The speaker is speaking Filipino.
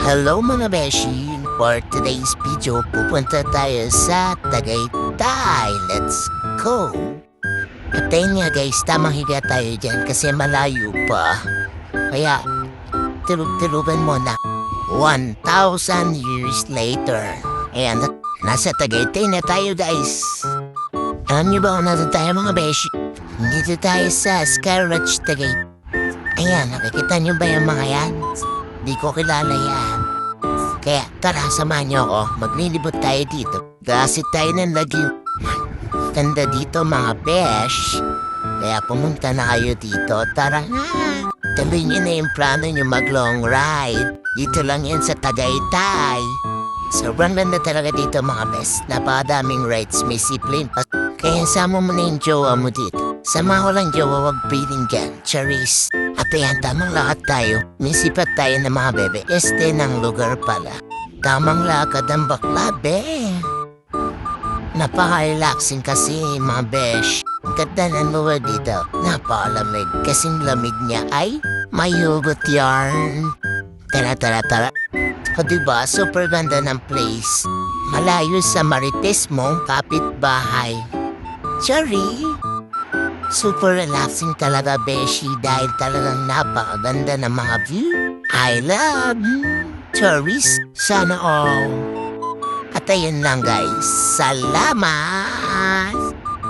Hello mga beshi! For today's video, pupunta tayo sa Tagaytay. Let's go! At ayun nga guys, tamang higa tayo dyan kasi malayo pa. Kaya, tilub-tiluban mo na 1,000 years later. Ayan, nasa Tagaytay na tayo guys. Alam niyo ba kung natin tayo mga beshi? Dito tayo sa Skyroach Tagaytay. Ayan, nakikita niyo ba yung mga yan? Di ko kilala yan. Kaya tara, samahan niyo ako. Maglilibot tayo dito. Gasit tayo ng laging ganda dito mga besh. Kaya pumunta na kayo dito. Tara na. Tuloy niyo na yung plano niyo mag-long ride. Dito lang yan sa Tagaytay. Sobrang ganda talaga dito mga besh. Napakadaming rides. May zipline pa. Kaya sama mo na yung jowa mo dito. Sama ko lang jowa, wag piling dyan. Charis. At ayan, tamang lakad tayo. Nisipat tayo ng mga bebe. Este ng lugar pala. Tamang lakad ang bakla, be. Napaka-relaxing kasi, mga besh. Ganda ng lugar dito. Napakalamig. Kasing lamig niya ay may hugot yarn. Tara. O diba, super ganda ng place. Malayo sa marites mong kapitbahay. Sorry. Super relaxing talaga, beshi, dahil talagang napakaganda ng mga view. I love tourists. Sana all. At ayun lang, guys. Salamat!